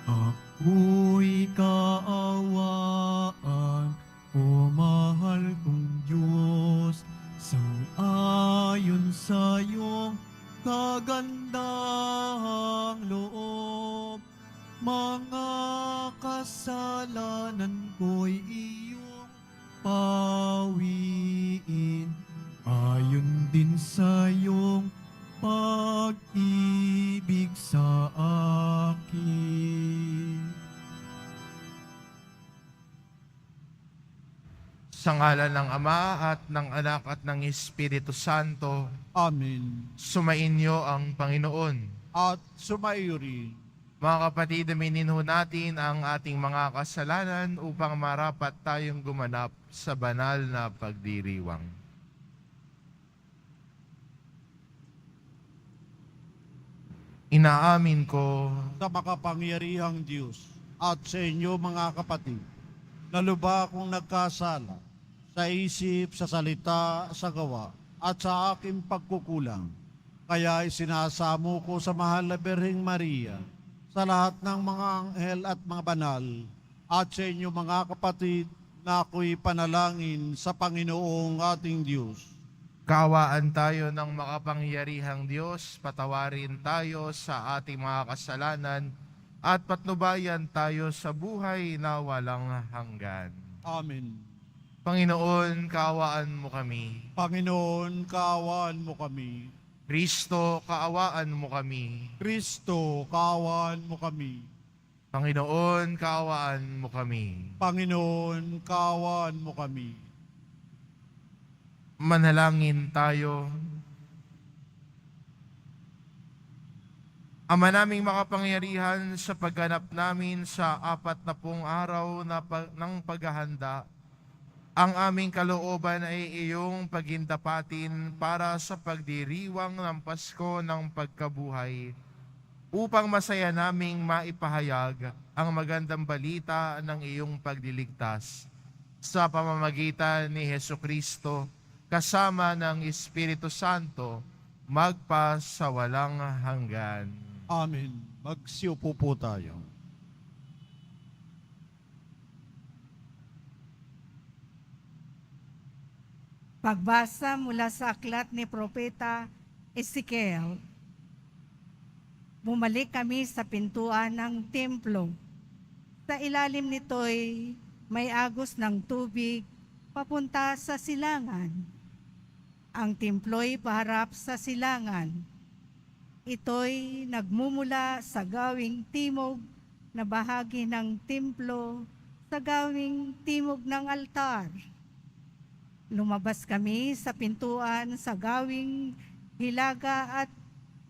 Ako'y kaawaan, o mahal kong Diyos, sang-ayon sa iyong kagandahang loob. Mga kasalanan ko'y iyong pawiin, ayon din sa iyong pag-ibig sa akin. Sa ngalan ng Ama at ng Anak at ng Espiritu Santo, Amen. sumainyo ang Panginoon. At sumaiyo rin. Mga kapatid, aminin ho natin ang ating mga kasalanan upang marapat tayong gumanap sa banal na pagdiriwang. Inaamin ko Sa makapangyarihang Diyos at sa inyo mga kapatid, na lubha akong nagkasala sa isip, sa salita, sa gawa, at sa aking pagkukulang. Kaya isinasamo ko sa mahal na Birheng Maria, sa lahat ng mga anghel at mga banal, at sa inyo mga kapatid, na ako'y panalangin sa Panginoong ating Diyos. kaawaan tayo ng makapangyarihang Diyos, patawarin tayo sa ating mga kasalanan, at patnubayan tayo sa buhay na walang hanggan. Amen. Panginoon, kaawaan mo kami. Panginoon, kaawaan mo kami. Kristo, kaawaan mo kami. Kristo, kaawaan mo kami. Panginoon, kaawaan mo kami. Panginoon, kaawaan mo kami. Manalangin tayo. Ama naming makapangyarihan, sa pagganap namin sa 40 araw ng paghahanda, ang aming kalooban ay iyong pagindapatin para sa pagdiriwang ng Pasko ng pagkabuhay, upang masaya naming maipahayag ang magandang balita ng iyong pagliligtas sa pamamagitan ni Hesukristo, kasama ng Espiritu Santo, magpa sa walang hanggan. Amen. Magsiupo po tayo. Pagbasa mula sa aklat ni Propeta Ezekiel. Bumalik kami sa pintuan ng templo. Sa ilalim nito'y may agos ng tubig papunta sa silangan. Ang templo'y paharap sa silangan. Ito'y nagmumula sa gawing timog na bahagi ng templo sa gawing timog ng altar. Lumabas kami sa pintuan sa gawing hilaga at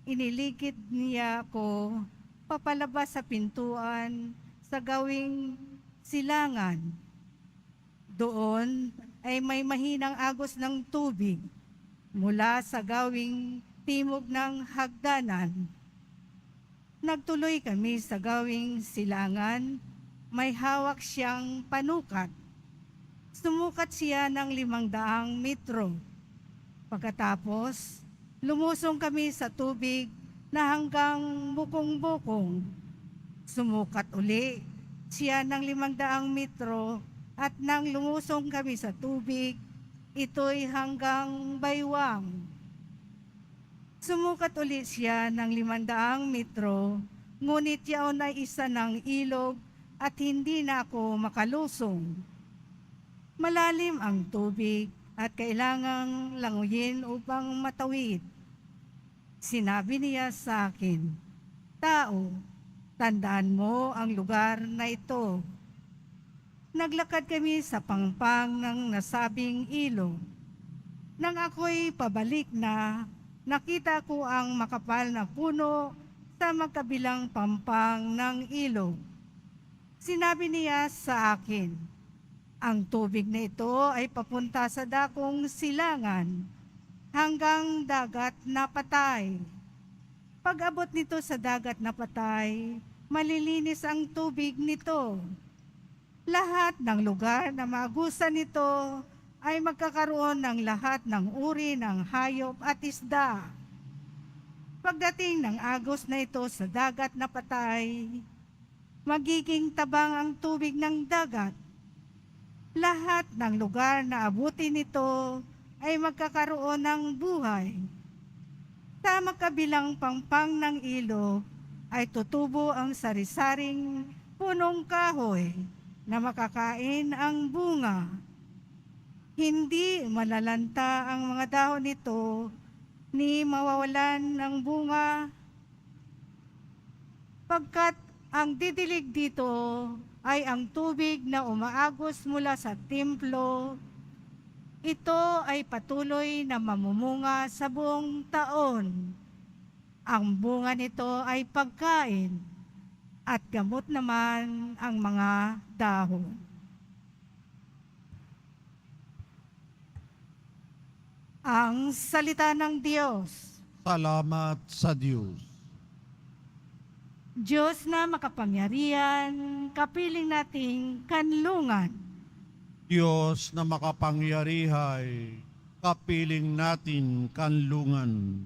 iniligid niya ko papalabas sa pintuan sa gawing silangan. Doon ay may mahinang agos ng tubig mula sa gawing timog ng hagdanan. Nagtuloy kami sa gawing silangan, may hawak siyang panukat. Sumukat siya ng 500 metro. Pagkatapos, lumusong kami sa tubig na hanggang bukong-bukong. Sumukat uli siya ng 500 metro at nang lumusong kami sa tubig, ito'y hanggang baywang. Sumukat uli siya ng 500 metro, ngunit yaon ay isa ng ilog at hindi na ako makalusong. Malalim ang tubig at kailangang languyin upang matawid. Sinabi niya sa akin, "Tao, tandaan mo ang lugar na ito." Naglakad kami sa pangpang ng nasabing ilog. Nang ako'y pabalik na, nakita ko ang makapal na puno sa magkabilang pampang ng ilog. Sinabi niya sa akin, "Ang tubig na ito ay papunta sa dakong silangan hanggang dagat na patay. Pag-abot nito sa dagat na patay, malilinis ang tubig nito. Lahat ng lugar na maagusan nito ay magkakaroon ng lahat ng uri ng hayop at isda. Pagdating ng agos na ito sa dagat na patay, magiging tabang ang tubig ng dagat. Lahat ng lugar na abutin nito ay magkakaroon ng buhay. Sa magkabilang pangpang ng ilog ay tutubo ang sari-saring punong kahoy na makakain ang bunga. Hindi malalanta ang mga dahon nito ni mawawalan ng bunga, pagkat ang didilig dito ay ang tubig na umaagos mula sa templo. Ito ay patuloy na mamumunga sa buong taon. Ang bunga nito ay pagkain at gamot naman ang mga dahon. Ang salita ng Diyos. Salamat sa Diyos. Diyos na makapangyarihan, kapiling nating kanlungan. Diyos na makapangyarihay, kapiling natin kanlungan.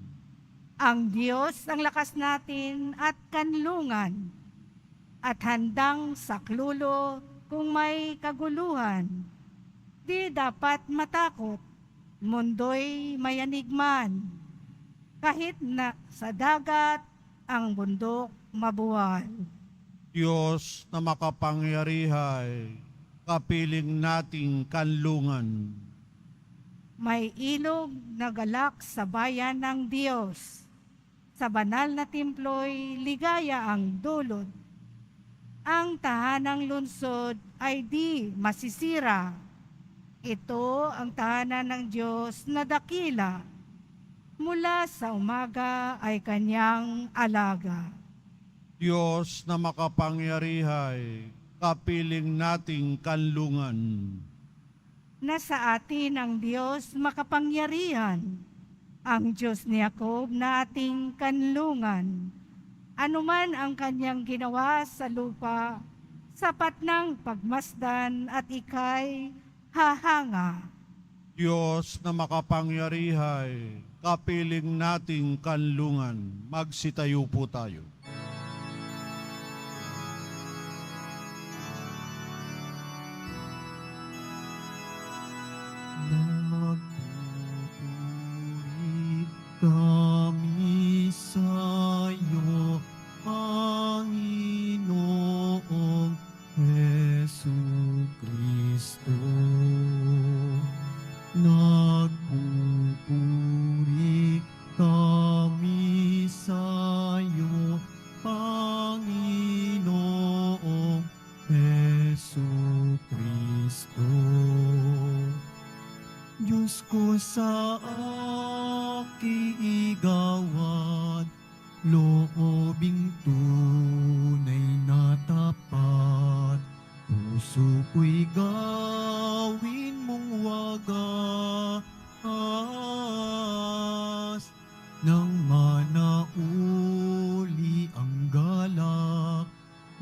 Ang Diyos ang lakas natin at kanlungan, at handang saklulo kung may kaguluhan. Di dapat matakot, mundo'y mayanigman. Kahit na sa dagat ang bundok mabuwal. Diyos na makapangyarihay, kapiling nating kanlungan. May ilog na galak sa bayan ng Diyos. Sa banal na templo'y ligaya ang dulot. Ang tahanang lungsod ay di masisira. Ito ang tahanan ng Diyos na dakila. Mula sa umaga ay kanyang alaga. Diyos na makapangyarihay, kapiling nating kanlungan. Nasa atin ang Diyos makapangyarihan, ang Diyos ni Jacob na ating kanlungan. Anuman ang kanyang ginawa sa lupa, sapat ng pagmasdan at ika'y hahanga. Diyos na makapangyarihay, kapiling nating kanlungan. Magsitayo po tayo. Nagpupuri kami sa'yo, Panginoong Jesucristo. Nagpupuri kami sa'yo, Panginoong Jesucristo. Diyos ko sa akiigawad, loobing tunay na tapat, puso ko'y gawin mong wagas, nang manauli ang galak,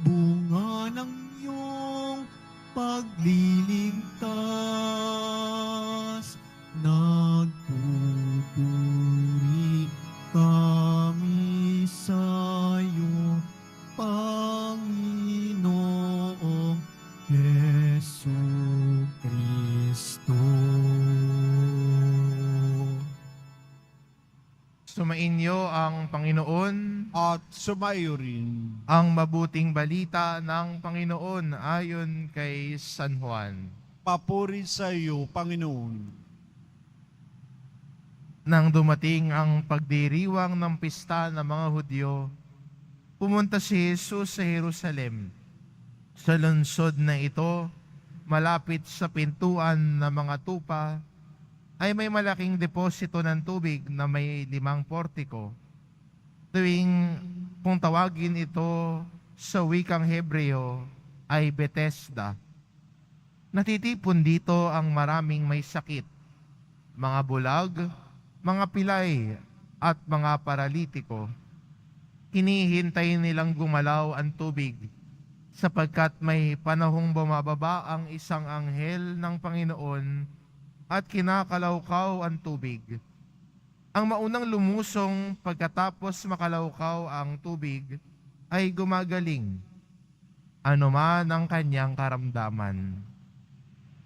bunga ng iyong pagliligtas. Nagpupuri kami sa'yo, Panginoong Jesucristo. Sumainyo ang Panginoon, At sumayo rin. ang mabuting balita ng Panginoon ayon kay San Juan. Papuri sa iyo, Panginoon. Nang dumating ang pagdiriwang ng pista ng mga Hudyo, pumunta si Jesus sa Jerusalem. Sa lungsod na ito, malapit sa pintuan ng mga tupa, ay may malaking deposito ng tubig na may 5 portiko. Tuwing kung tawagin ito sa wikang Hebreo ay Bethesda. Natitipon dito ang maraming may sakit, mga bulag, mga pilay at mga paralitiko. Hinihintay nilang gumalaw ang tubig sapagkat may panahong bumababa ang isang anghel ng Panginoon at kinakalawkaw ang tubig. Ang maunang lumusong pagkatapos makalawkaw ang tubig ay gumagaling. anuman ang kanyang karamdaman.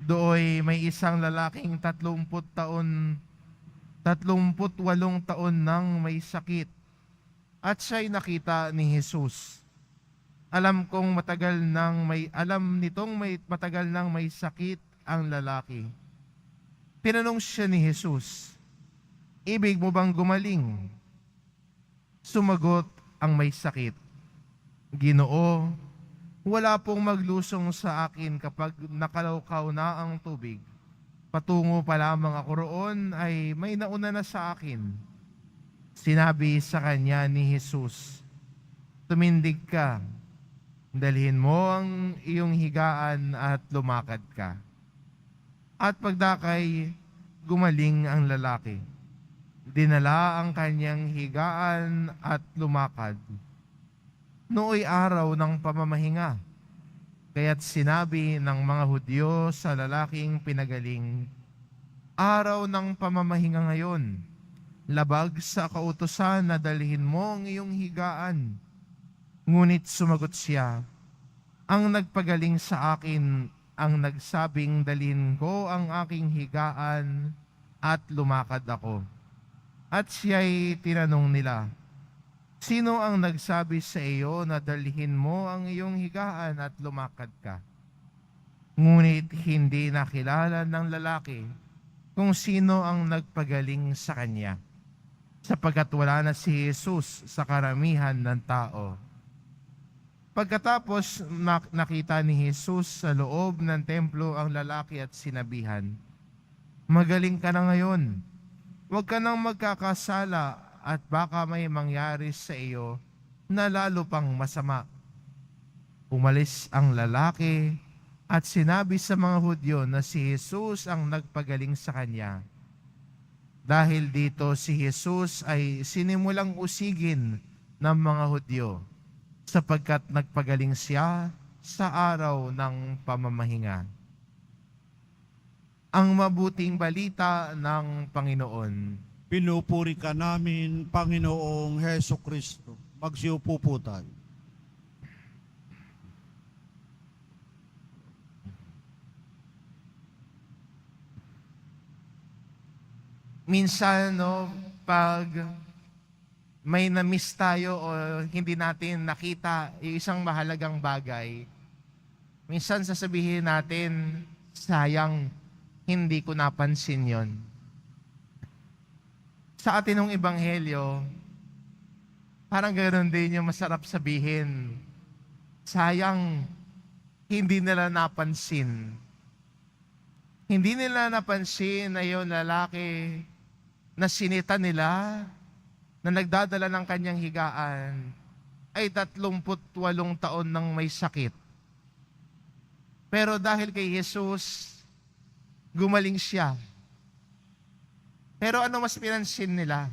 Dooy may isang lalaking 38 taon nang may sakit at siya'y nakita ni Jesus. Alam nitong matagal nang may sakit ang lalaki. Tinanong siya ni Jesus, "Ibig mo bang gumaling?" Sumagot ang may sakit, "Ginoo, wala pong maglusong sa akin kapag nakalawkaw na ang tubig. Patungo pa lamang ako roon ay may nauna na sa akin." Sinabi sa kanya ni Jesus, "Tumindig ka, dalhin mo ang iyong higaan at lumakad ka." At pagdakay, gumaling ang lalaki. Dinala ang kanyang higaan at lumakad. Nooy araw ng pamamahinga, kaya't sinabi ng mga Hudyo sa lalaking pinagaling, "Araw ng pamamahinga ngayon, labag sa kautusan na dalhin mo ang iyong higaan." Ngunit sumagot siya, "Ang nagpagaling sa akin ang nagsabing dalhin ko ang aking higaan at lumakad ako." At siya'y tinanong nila, "Sino ang nagsabi sa iyo na dalhin mo ang iyong higaan at lumakad ka?" Ngunit hindi nakilala ng lalaki kung sino ang nagpagaling sa kanya, sapagkat wala na si Jesus sa karamihan ng tao. Pagkatapos nakita ni Jesus sa loob ng templo ang lalaki at sinabihan, "Magaling ka na ngayon. Huwag ka nang magkakasala at baka may mangyari sa iyo na lalo pang masama." Umalis ang lalaki at sinabi sa mga Hudyo na si Jesus ang nagpagaling sa kanya. Dahil dito si Jesus ay sinimulang usigin ng mga Hudyo, sapagkat nagpagaling siya sa araw ng pamamahinga. Ang mabuting balita ng Panginoon. Pinupuri ka namin, Panginoong Heso Kristo. Magsiupo po tayo. Minsan, pag may na-miss tayo o hindi natin nakita yung isang mahalagang bagay, minsan sasabihin natin, "Sayang, hindi ko napansin yon." Sa atinong ebanghelyo, parang ganoon din yung masarap sabihin, "Sayang, hindi nila napansin." Hindi nila napansin na yung lalaki na sinita nila, na nagdadala ng kanyang higaan, ay 38 taon nang may sakit. Pero dahil kay Jesus, gumaling siya. Pero ano mas pinansin nila?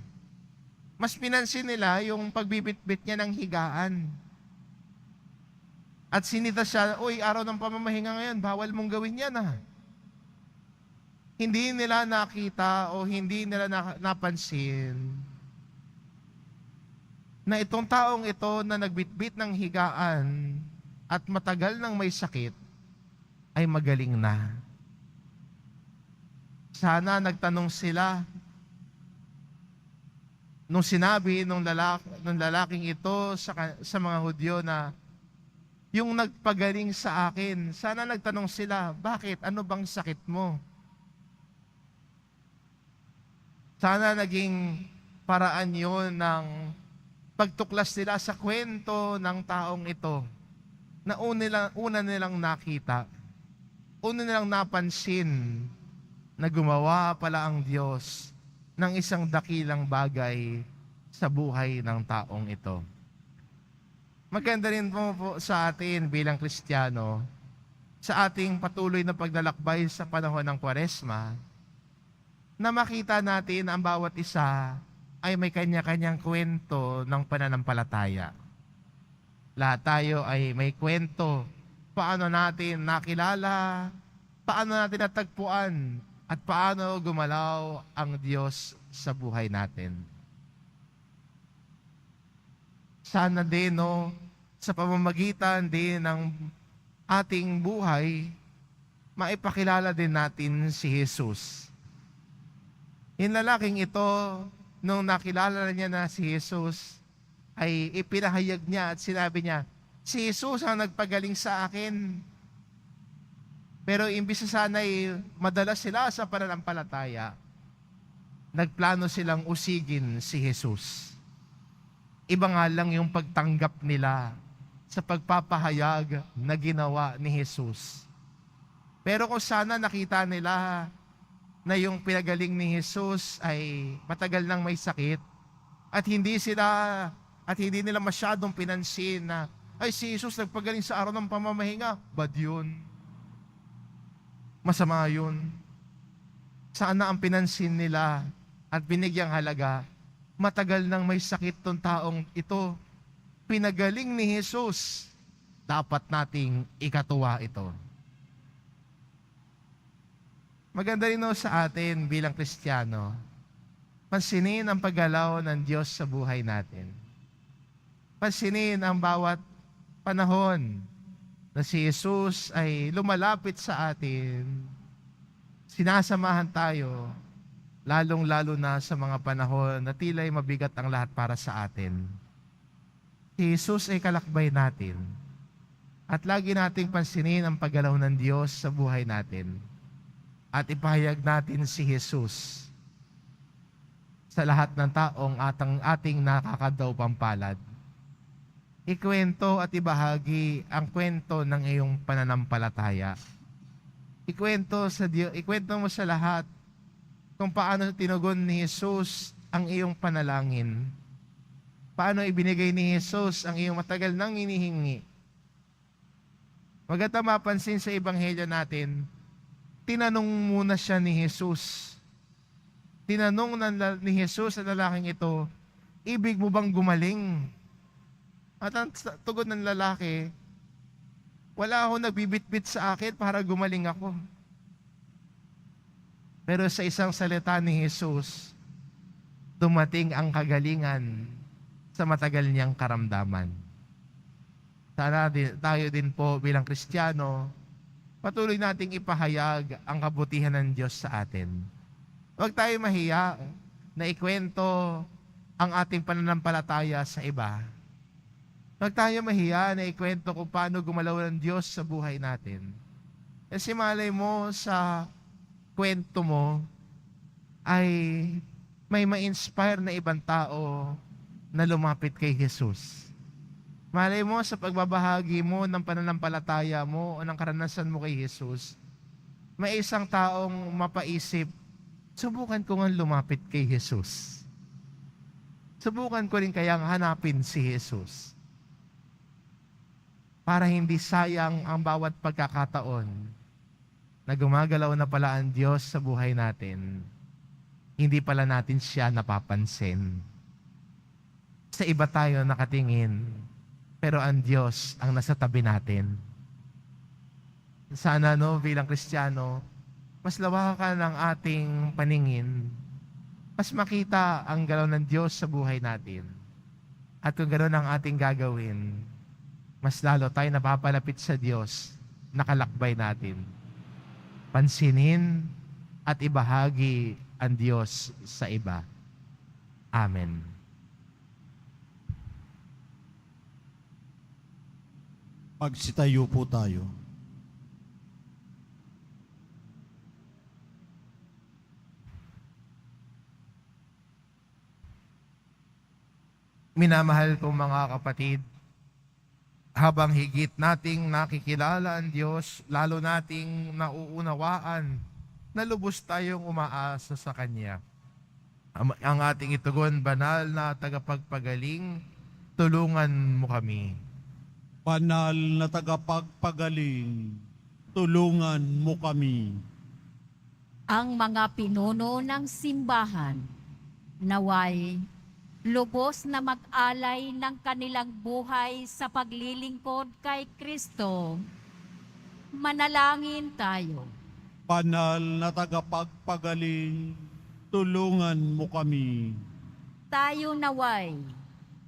Mas pinansin nila yung pagbibitbit niya ng higaan. At sinita siya, "Uy, araw ng pamamahinga ngayon, bawal mong gawin yan ah." Hindi nila nakita o hindi nila napansin na itong taong ito na nagbitbit ng higaan at matagal nang may sakit ay magaling na. Sana nagtanong sila nung sinabi nung lalaking ito sa mga Hudyo na yung nagpagaling sa akin. Sana nagtanong sila, "Bakit? Ano bang sakit mo?" Sana naging paraan yun ng pagtuklas nila sa kwento ng taong ito na una nilang nakita, una nilang napansin na gumawa pala ang Diyos ng isang dakilang bagay sa buhay ng taong ito. Maganda rin po sa atin bilang Kristiyano, sa ating patuloy na paglalakbay sa panahon ng Kwaresma, na makita natin ang bawat isa ay may kanya-kanyang kwento ng pananampalataya. Lahat tayo ay may kwento. Paano natin nakilala, paano natin natagpuan, at paano gumalaw ang Diyos sa buhay natin. Sana din, sa pamamagitan din ng ating buhay, maipakilala din natin si Jesus. Yung lalaking ito, nung nakilala niya na si Jesus, ay ipinahayag niya at sinabi niya, si Jesus ang nagpagaling sa akin. Pero imbis na sana'y madalas sila sa pananampalataya, nagplano silang usigin si Jesus. Iba nga lang yung pagtanggap nila sa pagpapahayag na ginawa ni Jesus. Pero kung sana nakita nila na yung pinagaling ni Jesus ay matagal nang may sakit at hindi nila masyadong pinansin na ay si Jesus nagpagaling sa araw ng pamamahinga, bad yun. Masama yun. Sana ang pinansin nila at binigyang halaga, matagal nang may sakit tong taong ito. Pinagaling ni Jesus. Dapat nating ikatuwa ito. Maganda rin sa atin bilang Kristiyano, pansinin ang paggalaw ng Diyos sa buhay natin. Pansinin ang bawat panahon na si Jesus ay lumalapit sa atin. Sinasamahan tayo, lalong-lalo na sa mga panahon na tila'y mabigat ang lahat para sa atin. Si Jesus ay kalakbay natin. At lagi nating pansinin ang paggalaw ng Diyos sa buhay natin. At ipahayag natin si Jesus sa lahat ng taong ating nakakadaw pampalad. Ikwento at ibahagi ang kwento ng iyong pananampalataya. Ikwento mo sa lahat kung paano tinugon ni Jesus ang iyong panalangin. Paano ibinigay ni Jesus ang iyong matagal nang hinihingi. Maganda mapansin sa Ebanghelyo natin, tinanong muna siya ni Jesus. Tinanong ni Jesus sa lalaking ito, ibig mo bang gumaling? At ang tugon ng lalaki, wala akong nagbibitbit sa akin para gumaling ako. Pero sa isang salita ni Jesus, dumating ang kagalingan sa matagal niyang karamdaman. Sana tayo din po bilang Kristiyano, patuloy nating ipahayag ang kabutihan ng Diyos sa atin. Huwag tayo mahiya na ikwento ang ating pananampalataya sa iba. Huwag tayo mahiya na ikwento kung paano gumalaw ng Diyos sa buhay natin. Kasi malay mo sa kwento mo ay may ma-inspire na ibang tao na lumapit kay Jesus. Malay mo sa pagbabahagi mo ng pananampalataya mo o ng karanasan mo kay Jesus, may isang taong mapaisip, subukan ko nga lumapit kay Jesus. Subukan ko rin kayang hanapin si Jesus. Para hindi sayang ang bawat pagkakataon na gumagalaw na pala ang Diyos sa buhay natin, hindi pala natin siya napapansin. Sa iba tayo nakatingin, pero ang Diyos ang nasa tabi natin. Sana bilang Kristiyano, mas lawakan ang ating paningin, mas makita ang galaw ng Diyos sa buhay natin. At kung gano'n ang ating gagawin, mas lalo tayo napapalapit sa Diyos, nakalakbay natin. Pansinin at ibahagi ang Diyos sa iba. Amen. Magsitayo po tayo. Minamahal kong mga kapatid, habang higit nating nakikilala ang Diyos, lalo nating nauunawaan na lubos tayong umaasa sa Kanya. Ang ating itugon, banal na tagapagpagaling, tulungan mo kami. Banal na tagapagpagaling, tulungan mo kami. Ang mga pinuno ng simbahan, naway lubos na mag-alay ng kanilang buhay sa paglilingkod kay Kristo. Manalangin tayo. Banal na tagapagpagaling, tulungan mo kami. Tayo naway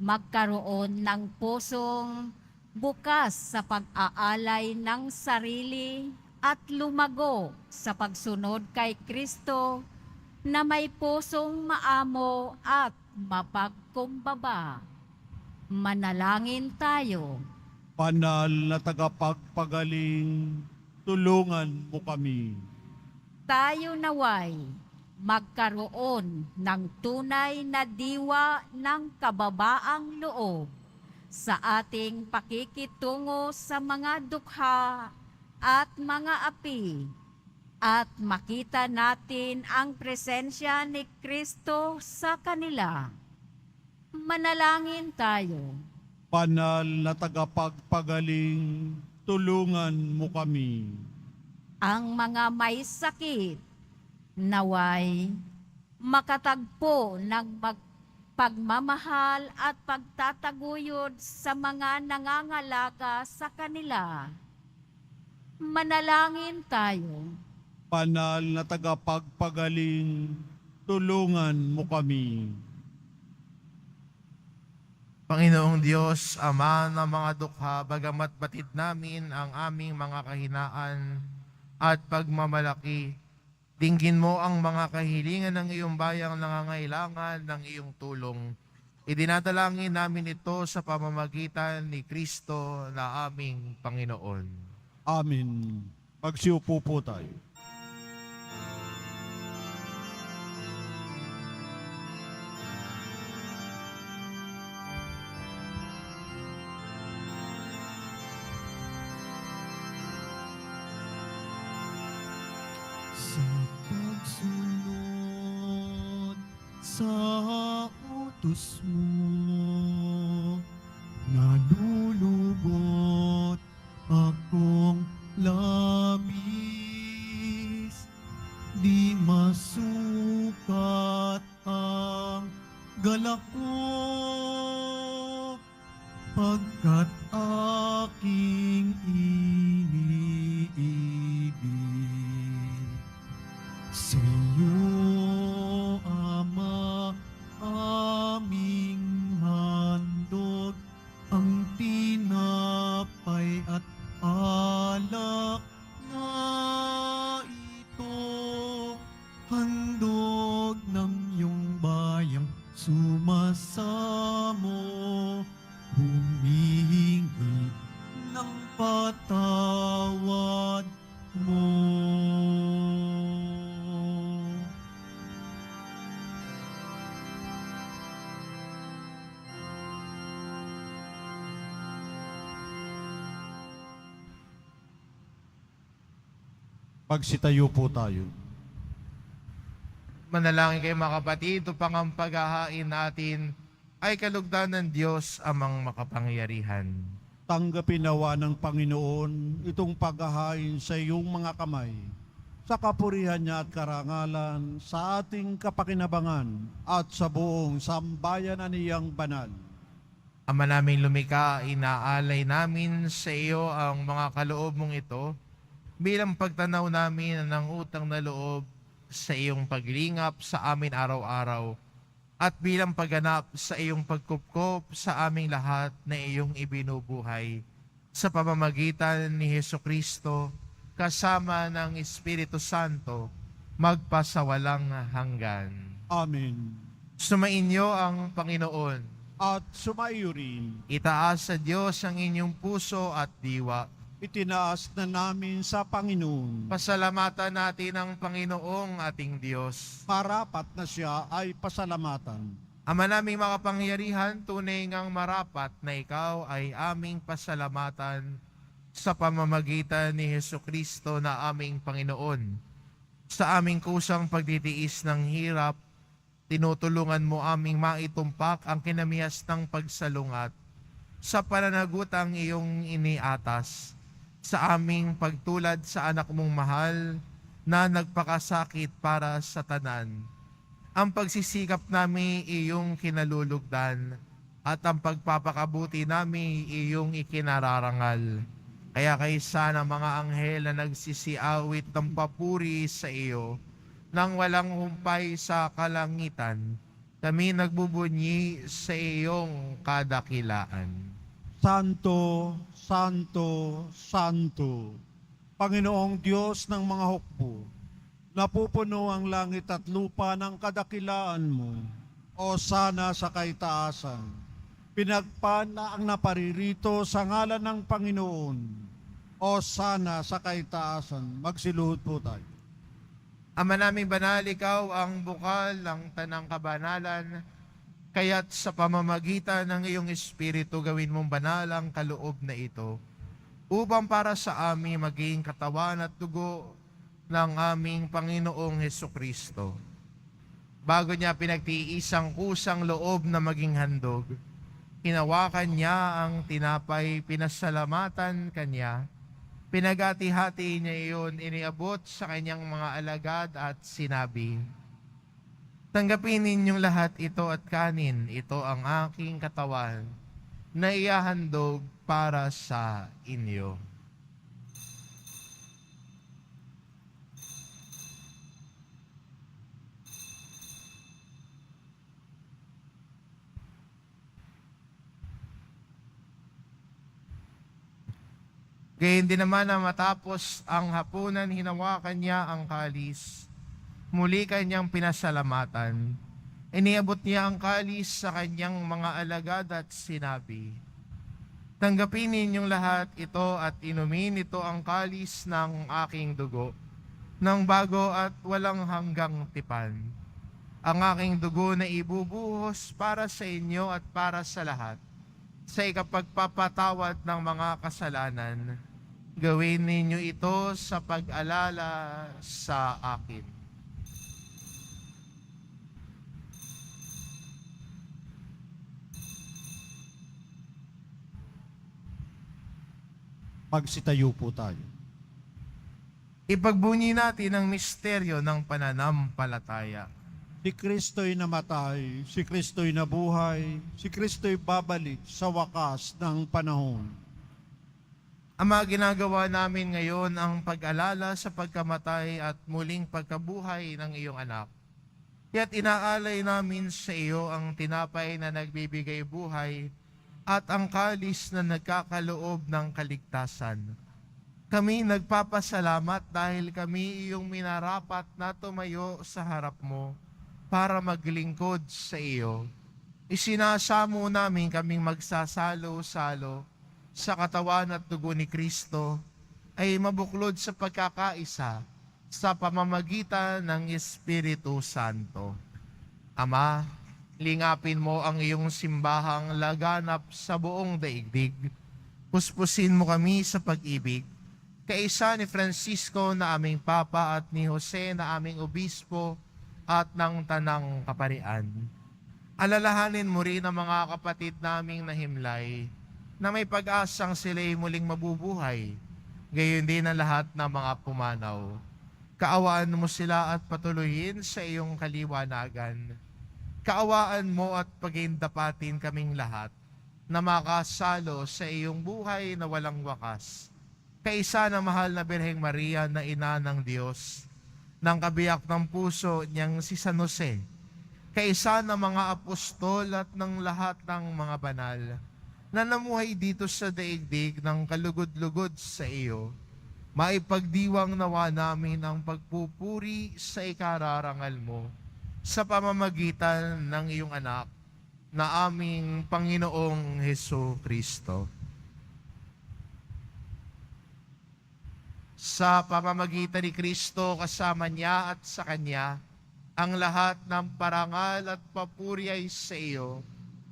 magkaroon ng pusong bukas sa pag-aalay ng sarili at lumago sa pagsunod kay Kristo na may pusong maamo at mapagkumbaba. Manalangin tayo. Banal na tagapagpagaling, tulungan mo kami. Tayo naway magkaroon ng tunay na diwa ng kababaang loob sa ating pakikitungo sa mga dukha at mga api, at makita natin ang presensya ni Kristo sa kanila. Manalangin tayo. Banal na tagapagpagaling, tulungan mo kami. Ang mga may sakit, naway makatagpo ng pagmamahal at pagtataguyod sa mga nangangalaga sa kanila. Manalangin tayo. Banal na tagapagpagaling, tulungan mo kami. Panginoong Diyos, Ama ng mga dukha, bagamat batid namin ang aming mga kahinaan at pagmamalaki, dinggin mo ang mga kahilingan ng iyong bayang nangangailangan ng iyong tulong. Idinadalangin namin ito sa pamamagitan ni Kristo na aming Panginoon. Amen. Magsiupo po tayo. Sa pagsunod sa utos mo, nalulubot akong labis, di masukat ang galak ko, pagkat aking iniibig. Sa iyo, Ama, aming handog ang tinapay at alak na ito, handog ng iyong bayang sumasamo, humihingi ng patawad mo. Magsitayo po tayo. Manalangin kayo mga kapatid, upang ang paghahain natin ay kalugdan ng Diyos amang makapangyarihan. Tanggapin nawa ng Panginoon itong paghahain sa iyong mga kamay, sa kapurihan niya at karangalan, sa ating kapakinabangan at sa buong sambayan na niyang banal. Ama naming lumikha, inaalay namin sa iyo ang mga kaloob mong ito bilang pagtanaw namin ng utang na loob sa iyong paglingap sa amin araw-araw at bilang pagganap sa iyong pagkupkop sa aming lahat na iyong ibinubuhay sa pamamagitan ni Hesukristo kasama ng Espiritu Santo magpasawalang hanggan. Amen. Sumainyo ang Panginoon. At sumaiyo rin, Itaas sa Diyos ang inyong puso at diwa. itinaas na namin sa Panginoon. Pasalamatan natin ang Panginoong ating Diyos. Marapat na siya ay pasalamatan. Ama naming makapangyarihan, tunay ngang marapat na ikaw ay aming pasalamatan sa pamamagitan ni Hesukristo na aming Panginoon. Sa aming kusang pagtitiis ng hirap, tinutulungan mo aming maitumpak ang kinamihas ng pagsalungat sa pananagutang iyong iniatas sa aming pagtulad sa anak mong mahal na nagpakasakit para sa tanan. Ang pagsisikap namin iyong kinalulugdan at ang pagpapakabuti namin iyong ikinararangal. Kaya kaysa ng mga anghel na nagsisiawit ng papuri sa iyo nang walang humpay sa kalangitan, kami nagbubunyi sa iyong kadakilaan. Santo, Santo, Santo, Panginoong Diyos ng mga hukbo, napupuno ang langit at lupa ng kadakilaan mo, o sana sa kaitaasan. Pinagpala ang naparirito sa ngalan ng Panginoon, o sana sa kaitaasan. Magsiluhod po tayo. Ama naming banal, ikaw ang bukal ng tanang kabanalan, kaya't sa pamamagitan ng iyong Espiritu gawin mong banal ang kaloob na ito, upang para sa amin maging katawan at dugo ng aming Panginoong Hesukristo. Bago niya pinagtiisang kusang loob na maging handog, hinawakan niya ang tinapay, pinasalamatan kanya, pinagati-hati niya iyon, iniabot sa kanyang mga alagad at sinabi, "Tanggapin ninyong lahat ito at kanin, ito ang aking katawan na ihahandog para sa inyo." Gayun din naman na matapos ang hapunan, hinawakan niya ang kalis. Muli kanyang pinasalamatan. Iniabot niya ang kalis sa kanyang mga alagad at sinabi, "Tanggapin ninyong lahat ito at inumin, ito ang kalis ng aking dugo, ng bago at walang hanggang tipan. Ang aking dugo na ibubuhos para sa inyo at para sa lahat, sa ikapagpapatawad ng mga kasalanan. Gawin ninyo ito sa pag-alala sa akin." Magsitayo po tayo. Ipagbunyi natin ang misteryo ng pananampalataya. Si Kristo'y namatay, si Kristo'y nabuhay, si Kristo'y babalik sa wakas ng panahon. Ama, ginagawa namin ngayon ang pag-alala sa pagkamatay at muling pagkabuhay ng iyong anak. Kaya't inaalay namin sa iyo ang tinapay na nagbibigay buhay at ang kalis na nagkakaloob ng kaligtasan. Kami nagpapasalamat dahil kami iyong minarapat na tumayo sa harap mo para maglingkod sa iyo. Isinasamo namin kaming magsasalo-salo sa katawan at dugo ni Kristo ay mabuklod sa pagkakaisa sa pamamagitan ng Espiritu Santo. Ama, lingapin mo ang iyong simbahang laganap sa buong daigdig. Puspusin mo kami sa pag-ibig, kaisa ni Francisco na aming Papa at ni Jose na aming Obispo at ng Tanang Kaparian. Alalahanin mo rin ang mga kapatid naming nahimlay na may pag-asang sila'y muling mabubuhay, gayon din ang lahat ng mga pumanaw. Kaawaan mo sila at patuloyin sa iyong kaliwanagan. Kaawaan mo at pagindapatin kaming lahat na makasalo sa iyong buhay na walang wakas. Kaisa ng mahal na Birheng Maria na ina ng Diyos, ng kabiyak ng puso niyang si San Jose, kaisa ng mga apostol at ng lahat ng mga banal, na namuhay dito sa daigdig ng kalugod-lugod sa iyo, maipagdiwang nawa namin ang pagpupuri sa ikararangal mo sa pamamagitan ng iyong anak na aming Panginoong Hesukristo. Sa pamamagitan ni Kristo, kasama niya at sa Kanya, ang lahat ng parangal at papuri ay sa iyo,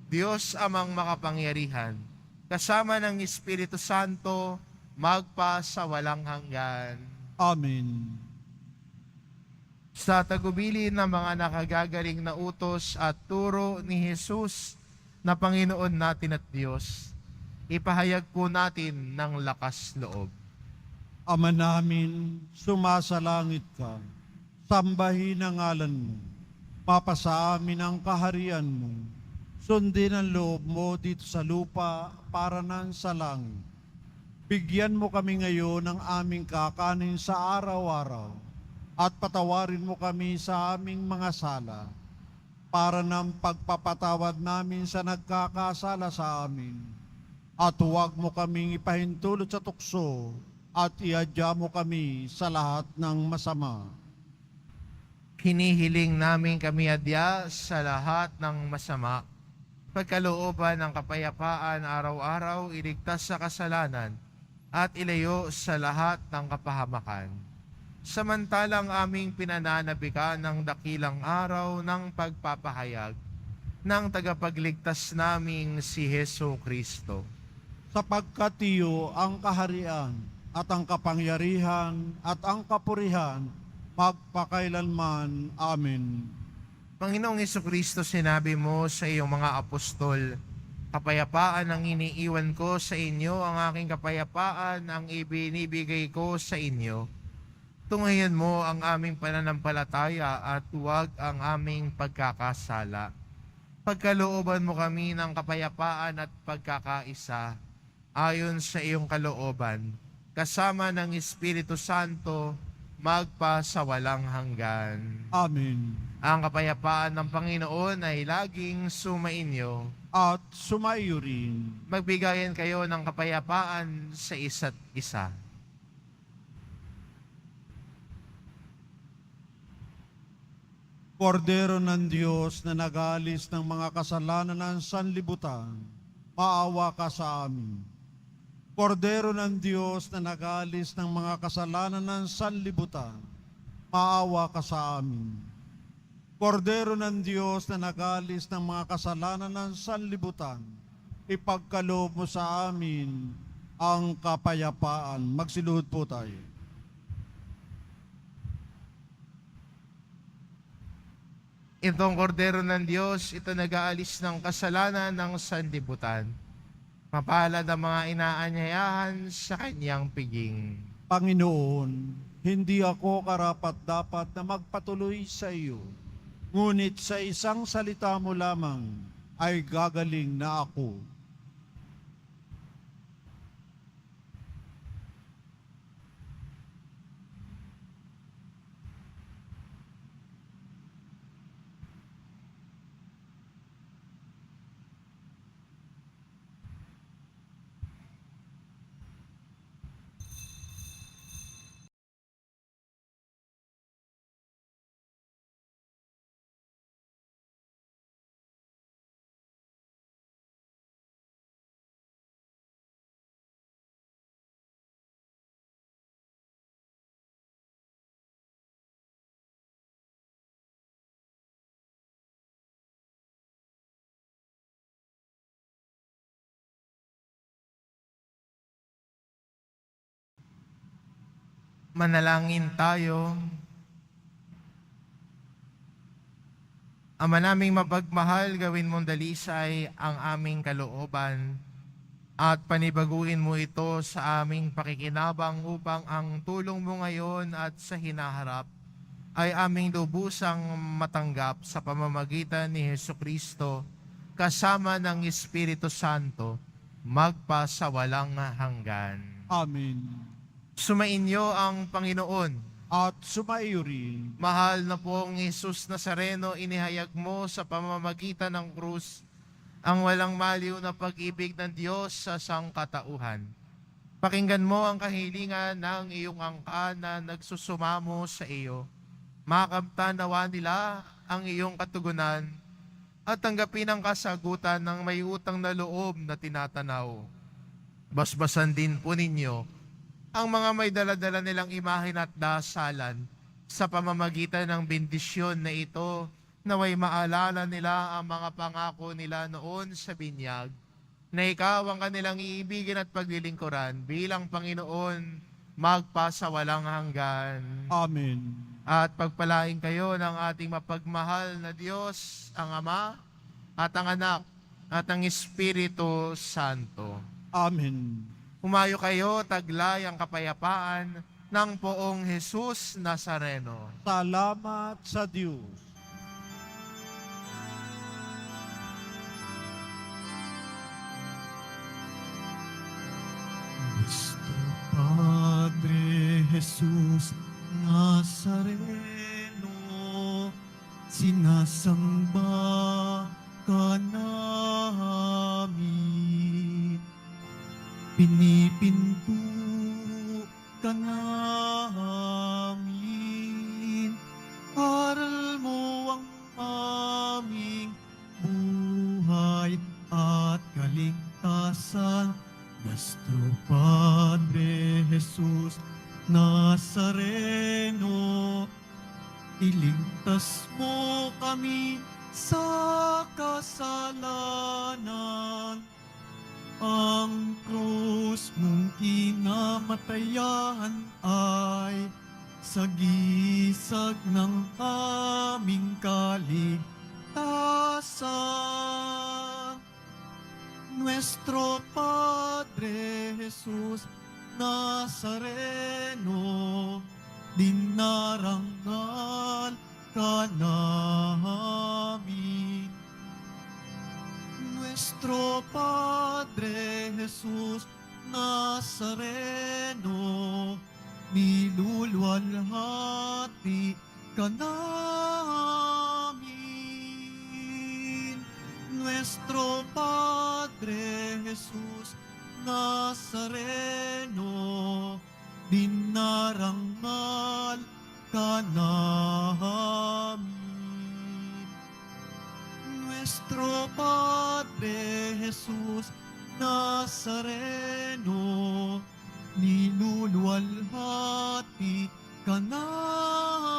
Diyos amang makapangyarihan, kasama ng Espiritu Santo, magpa sa walang hanggan. Amen. Sa tagubilin ng mga nakagagaling na utos at turo ni Jesus na Panginoon natin at Diyos, ipahayag po natin ng lakas loob. Ama namin, sumasalangit ka, sambahin ang ngalan mo, mapasa amin ang kaharian mo, sundin ang loob mo dito sa lupa para nang sa langit. Bigyan mo kami ngayon ng aming kakanin sa araw-araw at patawarin mo kami sa aming mga sala para ng pagpapatawad namin sa nagkakasala sa amin. at huwag mo kaming ipahintulot sa tukso at iadya mo kami sa lahat ng masama. Hinihiling namin kami adya sa lahat ng masama, pagkalooban ng kapayapaan araw-araw, iligtas sa kasalanan, at ilayo sa lahat ng kapahamakan. Samantalang aming pinananabikan ng dakilang araw ng pagpapahayag ng tagapagligtas naming si Hesu Kristo. Sapagkat iyo ang kaharian at ang kapangyarihan at ang kapurihan magpakailanman. Amen. Panginoong Hesukristo, sinabi mo sa iyong mga apostol, kapayapaan ang iniiwan ko sa inyo, ang aking kapayapaan ang ibinibigay ko sa inyo. Tungayan mo ang aming pananampalataya at huwag ang aming pagkakasala. Pagkalooban mo kami ng kapayapaan at pagkakaisa ayon sa iyong kalooban, kasama ng Espiritu Santo, magpa sa walang hanggan. Amen. Ang kapayapaan ng Panginoon ay laging sumainyo. At sumaiyo rin. Magbigayan kayo ng kapayapaan sa isa't isa. Kordero ng Diyos na nag-aalis ng mga kasalanan ng sanlibutan, maawa ka sa amin. Kordero ng Diyos na nag-aalis ng mga kasalanan ng sanlibutan, maawa ka sa amin. Kordero ng Diyos na nag-aalis ng mga kasalanan ng sanlibutan, ipagkaloob mo sa amin ang kapayapaan. Magsiluhod po tayo. Itong kordero ng Diyos, ito nag-aalis ng kasalanan ng sanlibutan. Mapalad ang mga inaanyayahan sa kanyang piging. Panginoon, hindi ako karapat-dapat na magpatuloy sa iyo, ngunit sa isang salita mo lamang ay gagaling na ako. Manalangin tayo. Ama naming mapagmahal, gawin mong dalisay ang aming kalooban at panibaguin mo ito sa aming pakikinabang upang ang tulong mo ngayon at sa hinaharap ay aming lubusang matanggap sa pamamagitan ni Hesukristo kasama ng Espiritu Santo magpa sa walang hanggan. Amen. Sumainyo ang Panginoon. At sumaiyo rin. Mahal na pong Jesus Nazareno, inihayag mo sa pamamagitan ng krus ang walang maliw na pag-ibig ng Diyos sa sangkatauhan. Pakinggan mo ang kahilingan ng iyong angkan na nagsusumamo sa iyo. Makamtan nawa nila ang iyong katugunan at tanggapin ang kasagutan ng may utang na loob na tinatanaw. Basbasan din po ninyo ang mga may daladala nilang imahen at dasalan sa pamamagitan ng bendisyon na ito, naway maalala nila ang mga pangako nila noon sa binyag, na ikaw ang kanilang iibigin at paglilingkuran bilang Panginoon magpa sa walang hanggan. Amen. At pagpalain kayo ng ating mapagmahal na Diyos, ang Ama at ang Anak at ang Espiritu Santo. Amen. Humayo kayo, taglay ang kapayapaan ng poong Jesus Nazareno. Salamat sa Diyos. Nuestro Padre Jesús Nazareno, sinasamba ka namin. ka namin. Aral mo ang aming buhay at kaligtasan. Nuestro Padre Jesus Nazareno, iligtas mo kami sa kasalanan. Ang krus mong kinamatayan ay sagisag ng aming kaligtasan. Nuestro Padre Jesus Nazareno, dinarangal ka namin. Nuestro Padre Jesus Nazareno, niluluwalhati ka namin. Nuestro Padre Jesus Nazareno, dinarangal ka namin. Nuestro Padre Jesus Nazareno,